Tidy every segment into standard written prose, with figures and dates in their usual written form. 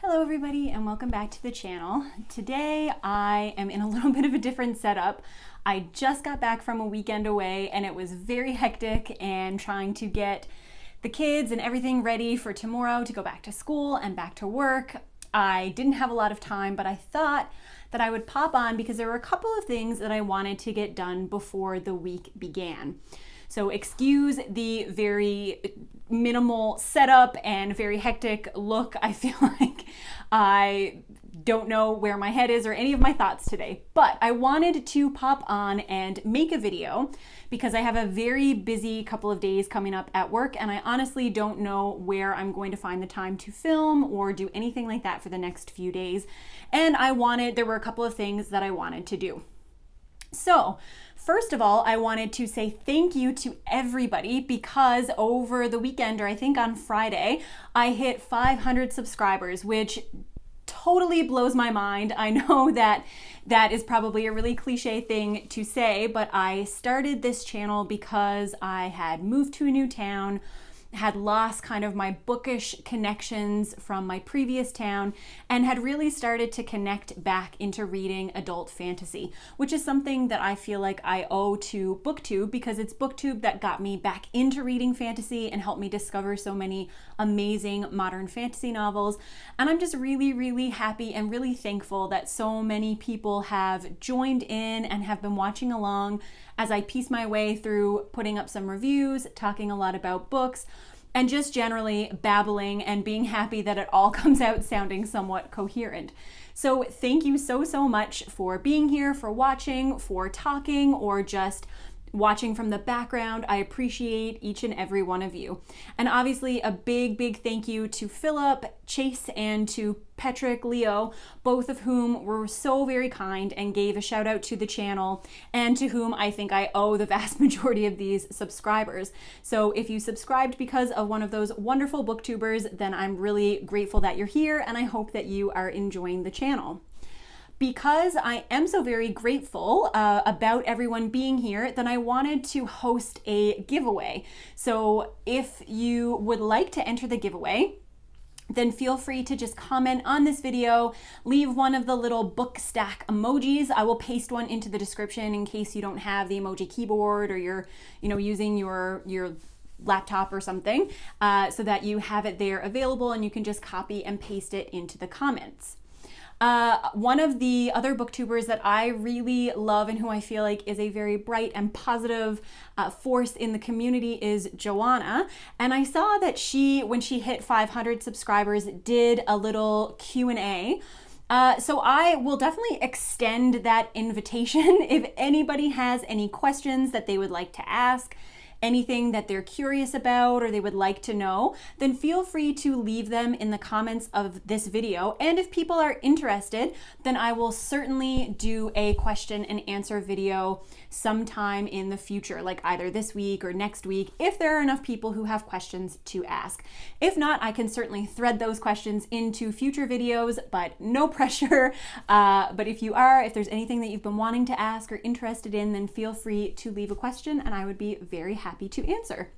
Hello everybody and welcome back to the channel. Today I am in a little bit of a different setup. I just got back from a weekend away and it was very hectic and trying to get the kids and everything ready for tomorrow to go back to school and back to work. I didn't have a lot of time, but I thought that I would pop on because there were a couple of things that I wanted to get done before the week began. So excuse the very minimal setup and very hectic look. I feel like I don't know where my head is or any of my thoughts today, but I wanted to pop on and make a video because I have a very busy couple of days coming up at work and I honestly don't know where I'm going to find the time to film or do anything like that for the next few days. And there were a couple of things that I wanted to do. So first of all, I wanted to say thank you to everybody because over the weekend, or I think on Friday, I hit 500 subscribers, which totally blows my mind. I know that is probably a really cliche thing to say, but I started this channel because I had moved to a new town, had lost kind of my bookish connections from my previous town, and had really started to connect back into reading adult fantasy, which is something that I feel like I owe to BookTube because it's BookTube that got me back into reading fantasy and helped me discover so many amazing modern fantasy novels. And I'm just really, really happy and really thankful that so many people have joined in and have been watching along as I piece my way through putting up some reviews, talking a lot about books, and just generally babbling and being happy that it all comes out sounding somewhat coherent. So thank you so much for being here, for watching, for talking, or just watching from the background. I appreciate each and every one of you. And obviously a big thank you to Philip, Chase, and to Patrick, Leo, both of whom were so very kind and gave a shout out to the channel and to whom I think I owe the vast majority of these subscribers. So if you subscribed because of one of those wonderful booktubers, then I'm really grateful that you're here and I hope that you are enjoying the channel. Because I am so very grateful about everyone being here, then I wanted to host a giveaway. So if you would like to enter the giveaway, then feel free to just comment on this video, leave one of the little book stack emojis. I will paste one into the description in case you don't have the emoji keyboard or you're using your laptop or something, so that you have it there available and you can just copy and paste it into the comments. One of the other booktubers that I really love and who I feel like is a very bright and positive force in the community is Joanna. And I saw that when she hit 500 subscribers, did a little Q&A. So I will definitely extend that invitation. If anybody has any questions that they would like to ask, anything that they're curious about or they would like to know, then feel free to leave them in the comments of this video. And if people are interested, then I will certainly do a question and answer video sometime in the future, like either this week or next week, if there are enough people who have questions to ask. If not, I can certainly thread those questions into future videos, but no pressure. But if there's anything that you've been wanting to ask or interested in, then feel free to leave a question and I would be very happy to answer.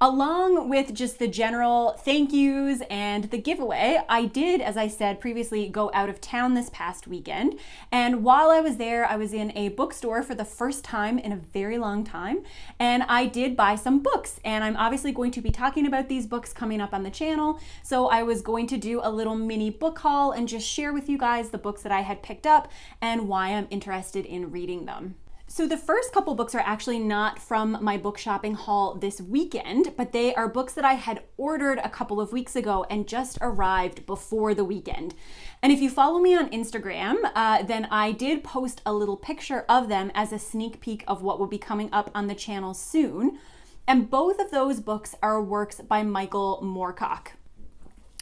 Along with just the general thank yous and the giveaway, I did, as I said previously, go out of town this past weekend. And while I was there, I was in a bookstore for the first time in a very long time. And I did buy some books. And I'm obviously going to be talking about these books coming up on the channel. So I was going to do a little mini book haul and just share with you guys the books that I had picked up and why I'm interested in reading them. So the first couple books are actually not from my book shopping haul this weekend, but they are books that I had ordered a couple of weeks ago and just arrived before the weekend. And if you follow me on Instagram, then I did post a little picture of them as a sneak peek of what will be coming up on the channel soon. And both of those books are works by Michael Moorcock.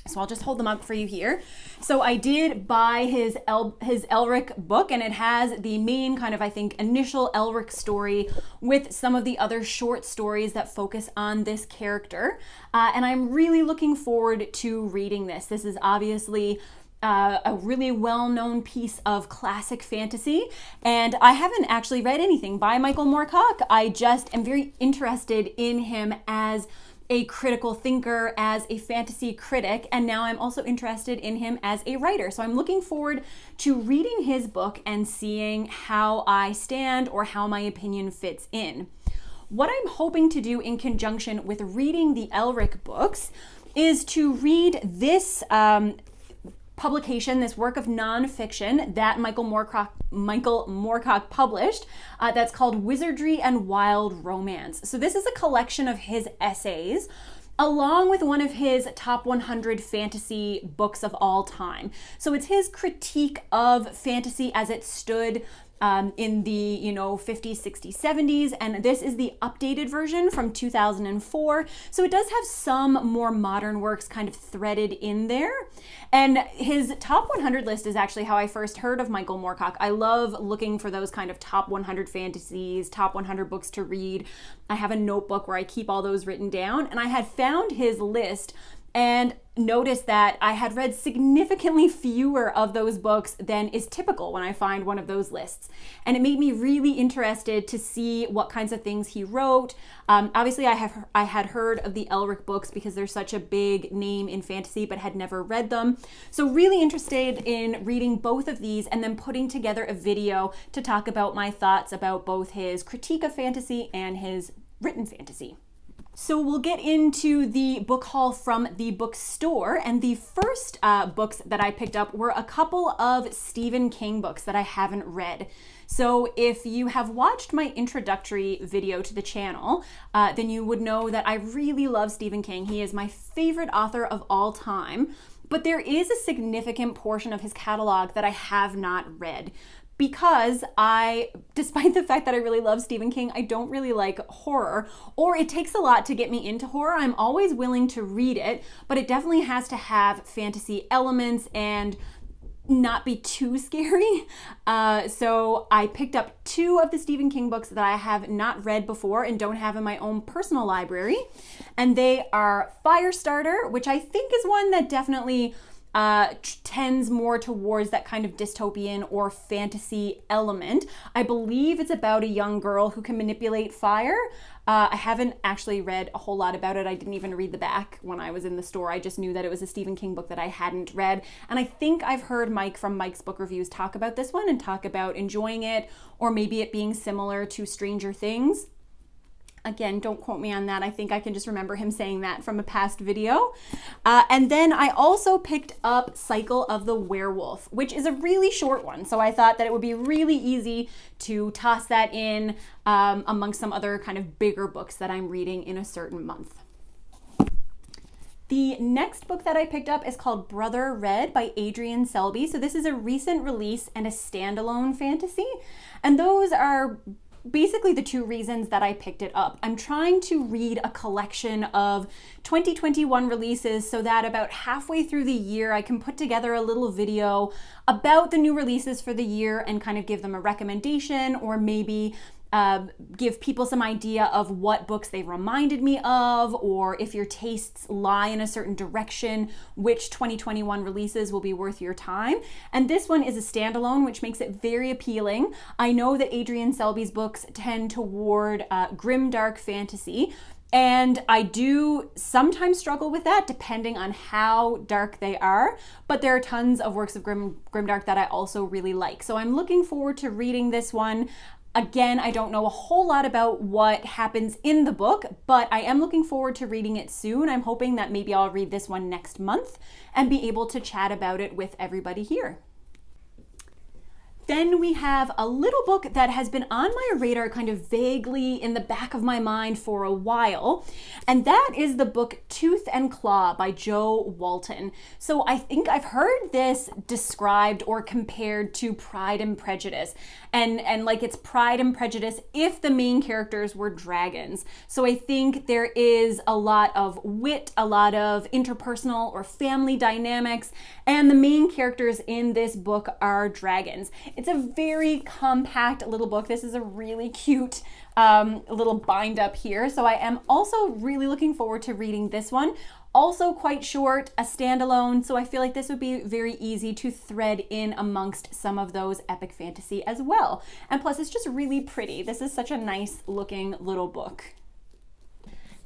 So I'll just hold them up for you here. So I did buy his Elric book, and it has the main kind of, I think, initial Elric story with some of the other short stories that focus on this character. And I'm really looking forward to reading this. This is obviously a really well-known piece of classic fantasy, and I haven't actually read anything by Michael Moorcock. I just am very interested in him as a critical thinker, as a fantasy critic, and now I'm also interested in him as a writer. So I'm looking forward to reading his book and seeing how I stand or how my opinion fits in. What I'm hoping to do in conjunction with reading the Elric books is to read this publication, this work of nonfiction that Michael Moorcock published, that's called Wizardry and Wild Romance. So this is a collection of his essays along with one of his top 100 fantasy books of all time. So it's his critique of fantasy as it stood in the 50s, 60s, 70s, and this is the updated version from 2004. So it does have some more modern works kind of threaded in there. And his top 100 list is actually how I first heard of Michael Moorcock. I love looking for those kind of top 100 fantasies, top 100 books to read. I have a notebook where I keep all those written down, and I had found his list and noticed that I had read significantly fewer of those books than is typical when I find one of those lists. And it made me really interested to see what kinds of things he wrote. Obviously, I had heard of the Elric books because they're such a big name in fantasy, but had never read them. So really interested in reading both of these and then putting together a video to talk about my thoughts about both his critique of fantasy and his written fantasy. So we'll get into the book haul from the bookstore, and the first books that I picked up were a couple of Stephen King books that I haven't read. So if you have watched my introductory video to the channel, then you would know that I really love Stephen King. He is my favorite author of all time, but there is a significant portion of his catalog that I have not read. Because despite the fact that I really love Stephen King, I don't really like horror, or it takes a lot to get me into horror. I'm always willing to read it, but it definitely has to have fantasy elements and not be too scary. So I picked up two of the Stephen King books that I have not read before and don't have in my own personal library. And they are Firestarter, which I think is one that definitely tends more towards that kind of dystopian or fantasy element. I believe it's about a young girl who can manipulate fire. I haven't actually read a whole lot about it. I didn't even read the back when I was in the store. I just knew that it was a Stephen King book that I hadn't read. And I think I've heard Mike from Mike's Book Reviews talk about this one and talk about enjoying it, or maybe it being similar to Stranger Things. Again, don't quote me on that. I think I can just remember him saying that from a past video. And then I also picked up Cycle of the Werewolf, which is a really short one. So I thought that it would be really easy to toss that in amongst some other kind of bigger books that I'm reading in a certain month. The next book that I picked up is called Brother Red by Adrian Selby. So this is a recent release and a standalone fantasy. And those are basically the two reasons that I picked it up. I'm trying to read a collection of 2021 releases so that about halfway through the year I can put together a little video about the new releases for the year and kind of give them a recommendation, or maybe give people some idea of what books they reminded me of, or if your tastes lie in a certain direction, which 2021 releases will be worth your time. And this one is a standalone, which makes it very appealing. I know that Adrian Selby's books tend toward grim, dark fantasy, and I do sometimes struggle with that depending on how dark they are, but there are tons of works of grimdark that I also really like. So I'm looking forward to reading this one. Again, I don't know a whole lot about what happens in the book, but I am looking forward to reading it soon. I'm hoping that maybe I'll read this one next month and be able to chat about it with everybody here. Then we have a little book that has been on my radar kind of vaguely in the back of my mind for a while, and that is the book Tooth and Claw by Jo Walton. So I think I've heard this described or compared to Pride and Prejudice, and like it's Pride and Prejudice if the main characters were dragons. So I think there is a lot of wit, a lot of interpersonal or family dynamics, and the main characters in this book are dragons. It's a very compact little book. This is a really cute little bind up here. So I am also really looking forward to reading this one. Also quite short, a standalone, so I feel like this would be very easy to thread in amongst some of those epic fantasy as well. And plus it's just really pretty. This is such a nice looking little book.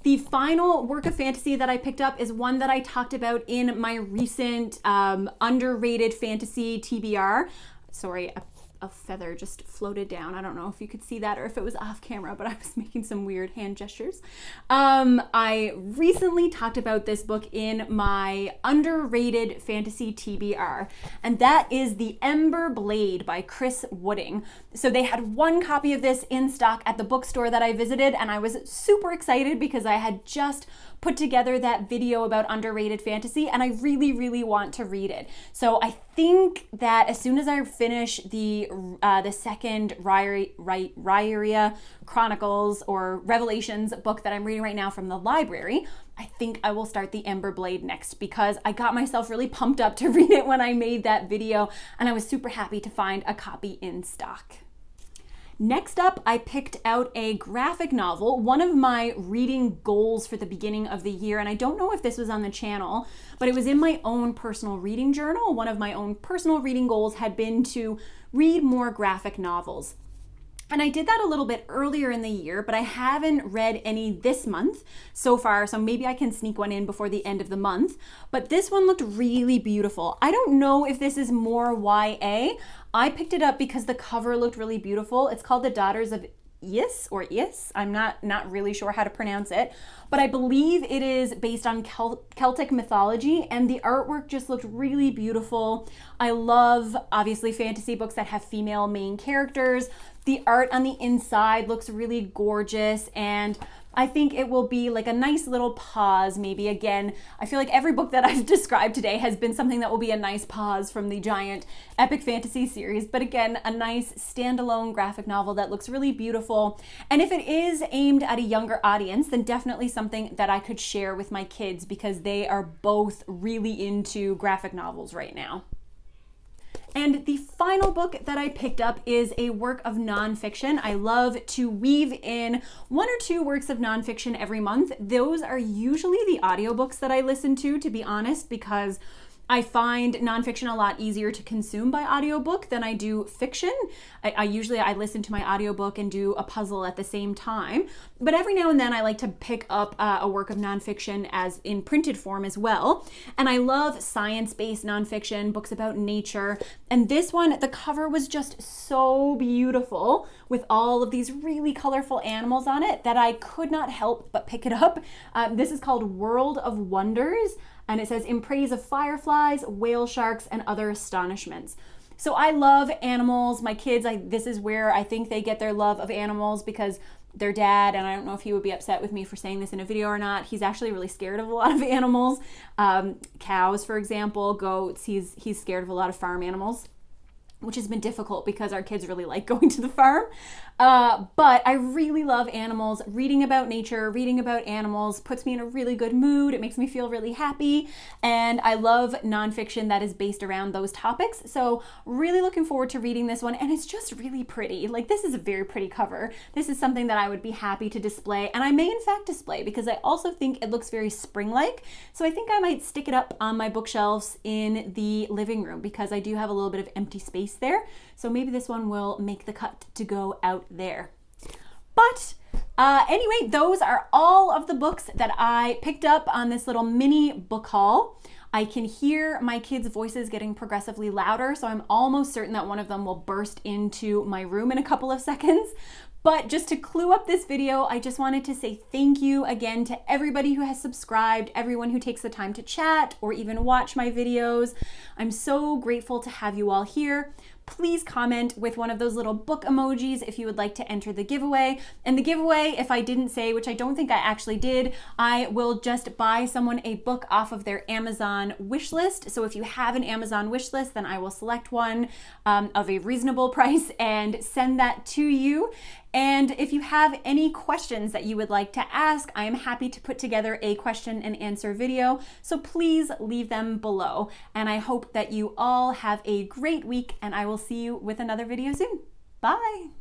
The final work of fantasy that I picked up is one that I talked about in my recent underrated fantasy TBR. Sorry, a feather just floated down. I don't know if you could see that or if it was off camera, but I was making some weird hand gestures. I recently talked about this book in my underrated fantasy TBR, and that is The Ember Blade by Chris Wooding. So they had one copy of this in stock at the bookstore that I visited, and I was super excited because I had just put together that video about underrated fantasy, and I really, really want to read it. So I think that as soon as I finish the second Rioux Chronicles or Revelations book that I'm reading right now from the library, I think I will start The Ember Blade next, because I got myself really pumped up to read it when I made that video, and I was super happy to find a copy in stock. Next up, I picked out a graphic novel, one of my reading goals for the beginning of the year, and I don't know if this was on the channel, but it was in my own personal reading journal. One of my own personal reading goals had been to read more graphic novels. And I did that a little bit earlier in the year, but I haven't read any this month so far, so maybe I can sneak one in before the end of the month. But this one looked really beautiful. I don't know if this is more YA. I picked it up because the cover looked really beautiful. It's called The Daughters of Is or Is. I'm not really sure how to pronounce it, but I believe it is based on Celtic mythology, and the artwork just looked really beautiful. I love, obviously, fantasy books that have female main characters. The art on the inside looks really gorgeous, and I think it will be like a nice little pause, maybe. Again, I feel like every book that I've described today has been something that will be a nice pause from the giant epic fantasy series, but again, a nice standalone graphic novel that looks really beautiful. And if it is aimed at a younger audience, then definitely something that I could share with my kids, because they are both really into graphic novels right now. And the final book that I picked up is a work of nonfiction. I love to weave in 1 or 2 works of nonfiction every month. Those are usually the audiobooks that I listen to be honest, because I find nonfiction a lot easier to consume by audiobook than I do fiction. I usually listen to my audiobook and do a puzzle at the same time, but every now and then I like to pick up a work of nonfiction as in printed form as well. And I love science-based nonfiction, books about nature. And this one, the cover was just so beautiful with all of these really colorful animals on it that I could not help but pick it up. This is called World of Wonders. And it says, in praise of fireflies, whale sharks, and other astonishments. So I love animals. My kids, this is where I think they get their love of animals, because their dad, and I don't know if he would be upset with me for saying this in a video or not, he's actually really scared of a lot of animals. Cows, for example, goats, he's scared of a lot of farm animals, which has been difficult because our kids really like going to the farm. But I really love animals. Reading about nature, reading about animals puts me in a really good mood. It makes me feel really happy. And I love nonfiction that is based around those topics. So really looking forward to reading this one. And it's just really pretty. Like, this is a very pretty cover. This is something that I would be happy to display. And I may in fact display, because I also think it looks very spring-like. So I think I might stick it up on my bookshelves in the living room, because I do have a little bit of empty space there. So maybe this one will make the cut to go out there. But anyway, those are all of the books that I picked up on this little mini book haul. I can hear my kids' voices getting progressively louder, so I'm almost certain that one of them will burst into my room in a couple of seconds. But just to clue up this video, I just wanted to say thank you again to everybody who has subscribed, everyone who takes the time to chat or even watch my videos. I'm so grateful to have you all here. Please comment with one of those little book emojis if you would like to enter the giveaway. And the giveaway, if I didn't say, which I don't think I actually did, I will just buy someone a book off of their Amazon wish list. So if you have an Amazon wish list, then I will select one of a reasonable price and send that to you. And if you have any questions that you would like to ask, I am happy to put together a question and answer video. So please leave them below. And I hope that you all have a great week, and I will see you with another video soon. Bye.